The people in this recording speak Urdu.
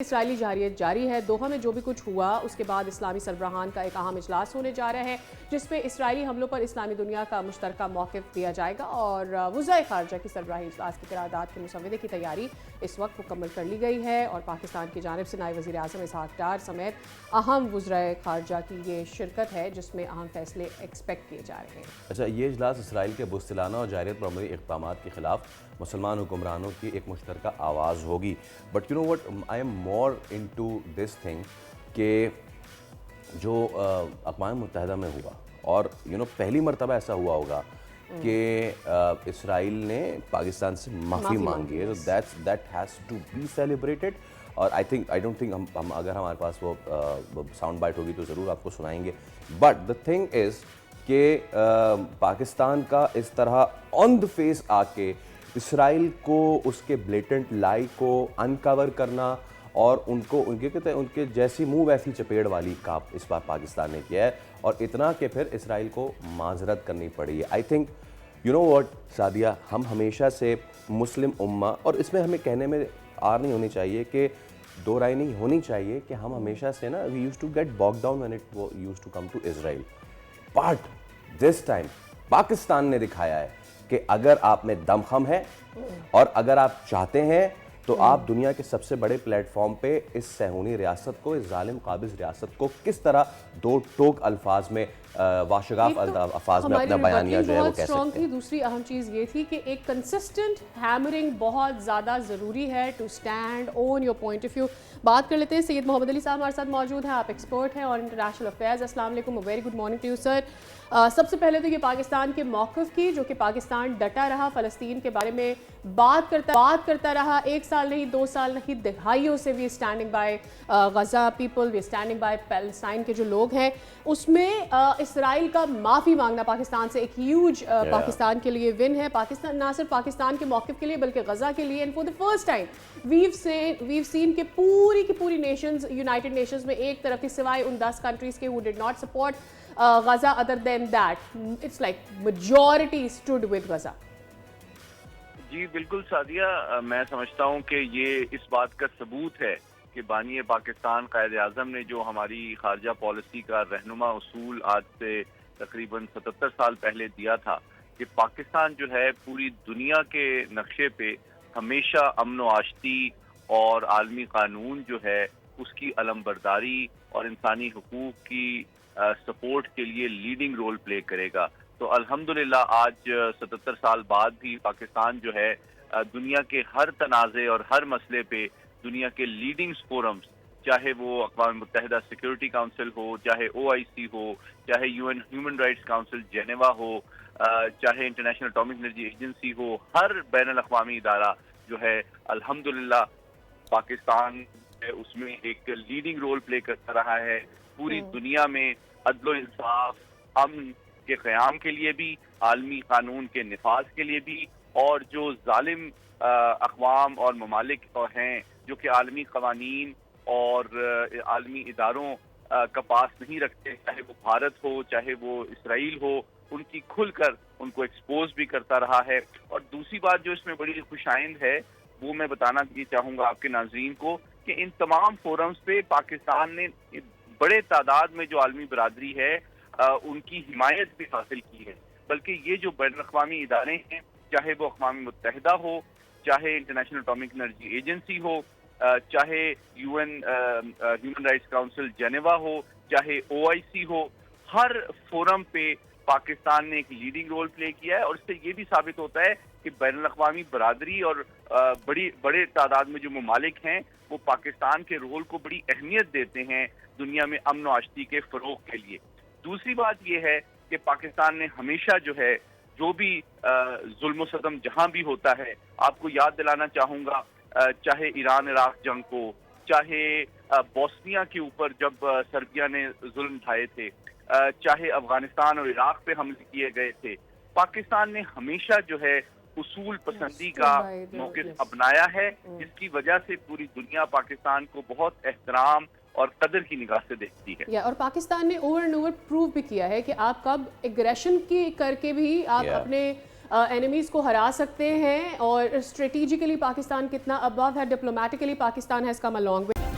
اسرائیلی جارحیت جاری ہے۔ دوحہ میں جو بھی کچھ ہوا اس کے بعد اسلامی سربراہان کا ایک اہم اجلاس ہونے جا رہا ہے جس میں اسرائیلی حملوں پر اسلامی دنیا کا مشترکہ موقف دیا جائے گا اور وزرائے خارجہ کی سربراہی اجلاس کی قرارداد کے مسودے کی تیاری اس وقت مکمل کر لی گئی ہے اور پاکستان کی جانب سے نائب وزیر اعظم اسحاق ڈار سمیت اہم وزرائے خارجہ کی یہ شرکت ہے جس میں اہم فیصلے ایکسپیکٹ کیے جا رہے ہیں۔ اچھا، یہ اجلاس اسرائیل کے بزدلانہ اور جارحیت پر عملی اقدامات کے خلاف مسلمان حکمرانوں کی ایک مشترکہ آواز ہوگی۔ But you know what, I am more into this thing کہ جو اقوام متحدہ میں ہوا اور پہلی مرتبہ ایسا ہوا ہوگا کہ اسرائیل نے پاکستان سے معافی مانگی ہے، that has to be celebrated. اور آئی ڈونٹ تھنک ہم اگر ہمارے پاس وہ ساؤنڈ بائٹ ہوگی تو ضرور آپ کو سنائیں گے۔ بٹ دا تھنگ از کہ پاکستان کا اس طرح آن دا فیس آ کے اسرائیل کو اس کے بلیٹنٹ لائی کو انکور کرنا اور ان کے جیسی منہ ویسی چپیڑ والی کام اس بار پاکستان نے کیا ہے، اور اتنا کہ پھر اسرائیل کو معذرت کرنی پڑی ہے۔ I think you know what Sadia, ہم ہمیشہ سے مسلم امہ، اور اس میں ہمیں کہنے میں آر نہیں ہونی چاہیے، کہ دو رائے نہیں ہونی چاہیے کہ ہم ہمیشہ سے نا we used to get back down when it used to come to Israel. But this time Pakistan نے دکھایا ہے کہ اگر آپ میں دم خم ہے اور اگر آپ چاہتے ہیں تو آپ دنیا کے سب سے بڑے پلیٹ فارم پہ اس صہیونی ریاست کو، اس ظالم قابض ریاست کو کس طرح دو ٹوک الفاظ میں، واشگاف الفاظ میں اپنا بیانیہ جو ہے وہ کہہ سکتے ہیں۔ دوسری اہم چیز یہ تھی کہ ایک کنسسٹنٹ ہیمرنگ بہت زیادہ ضروری ہے to stand on your point of view. بات کر لیتے ہیں، سید محمد علی صاحب ہمارے ساتھ موجود ہیں، آپ ایکسپرٹ ہیں اور انٹرنیشنل افیئرز۔ السلام علیکم، very good morning to you sir. سب سے پہلے تو یہ پاکستان کے موقف کی، جو کہ پاکستان ڈٹا رہا، فلسطین کے بارے میں بات کرتا رہا، 1 سال نہیں، 2 سال نہیں، دہائیوں سے we standing by Gaza people, we standing by Palestine کے جو لوگ ہیں۔ اس میں اسرائیل کا معافی مانگنا پاکستان سے ایک ہیوج پاکستان کے لیے ون ہے، پاکستان نہ صرف پاکستان کے موقف کے لیے بلکہ غزہ کے لیے۔ And for the first time we've seen کہ پوری کی پوری نیشنز یونائٹڈ نیشنز میں ایک طرف تھی، سوائے ان 10 کنٹریز کے who did not support Gaza, other than that it's like majority stood with Gaza. جی بالکل سعدیہ، میں سمجھتا ہوں کہ یہ اس بات کا ثبوت ہے کہ بانی پاکستان قائد اعظم نے جو ہماری خارجہ پالیسی کا رہنما اصول آج سے تقریباً 77 سال پہلے دیا تھا کہ پاکستان جو ہے پوری دنیا کے نقشے پہ ہمیشہ امن و آشتی اور عالمی قانون جو ہے اس کی علمبرداری اور انسانی حقوق کی سپورٹ کے لیے لیڈنگ رول پلے کرے گا۔ تو الحمدللہ آج 77 سال بعد بھی پاکستان جو ہے دنیا کے ہر تنازع اور ہر مسئلے پہ دنیا کے لیڈنگ فورمز، چاہے وہ اقوام متحدہ سیکورٹی کونسل ہو، چاہے OIC ہو، چاہے UN human rights council Geneva ہو، چاہے انٹرنیشنل اٹامک انرجی ایجنسی ہو، ہر بین الاقوامی ادارہ جو ہے الحمدللہ پاکستان اس میں ایک لیڈنگ رول پلے کرتا رہا ہے، پوری دنیا میں عدل و انصاف، امن کے قیام کے لیے بھی، عالمی قانون کے نفاذ کے لیے بھی، اور جو ظالم اقوام اور ممالک ہیں جو کہ عالمی قوانین اور عالمی اداروں کا پاس نہیں رکھتے، چاہے وہ بھارت ہو چاہے وہ اسرائیل ہو، ان کی کھل کر ان کو ایکسپوز بھی کرتا رہا ہے۔ اور دوسری بات جو اس میں بڑی خوش آئند ہے وہ میں بتانا چاہوں گا آپ کے ناظرین کو کہ ان تمام فورمز پہ پاکستان نے بڑے تعداد میں جو عالمی برادری ہے ان کی حمایت بھی حاصل کی ہے، بلکہ یہ جو بین الاقوامی ادارے ہیں، چاہے وہ اقوام متحدہ ہو، چاہے انٹرنیشنل اٹامک انرجی ایجنسی ہو، چاہے UN human rights council Geneva ہو، چاہے OIC ہو، ہر فورم پہ پاکستان نے ایک لیڈنگ رول پلے کیا ہے۔ اور اس سے یہ بھی ثابت ہوتا ہے کہ بین الاقوامی برادری اور بڑے تعداد میں جو ممالک ہیں وہ پاکستان کے رول کو بڑی اہمیت دیتے ہیں دنیا میں امن و آشتی کے فروغ کے لیے۔ دوسری بات یہ ہے کہ پاکستان نے ہمیشہ جو ہے جو بھی ظلم و ستم جہاں بھی ہوتا ہے، آپ کو یاد دلانا چاہوں گا، چاہے ایران عراق جنگ کو، چاہے بوسنیا کے اوپر جب سربیا نے ظلم ڈھائے تھے، چاہے افغانستان اور عراق پہ حملے کیے گئے تھے، پاکستان نے ہمیشہ جو ہے اصول پسندی کا موقف اپنایا ہے، جس کی وجہ سے پوری دنیا پاکستان کو بہت احترام اور قدر کی نگاہ سے دیکھتی ہے۔ اور پاکستان نے اوور اینڈ اوور پروو بھی کیا ہے کہ آپ کب ایگریشن کی کر کے بھی آپ اپنے اینیمیز کو ہرا سکتے ہیں، اور اسٹریٹجیکلی پاکستان کتنا ابو ہے، diplomatically Pakistan has come a long way.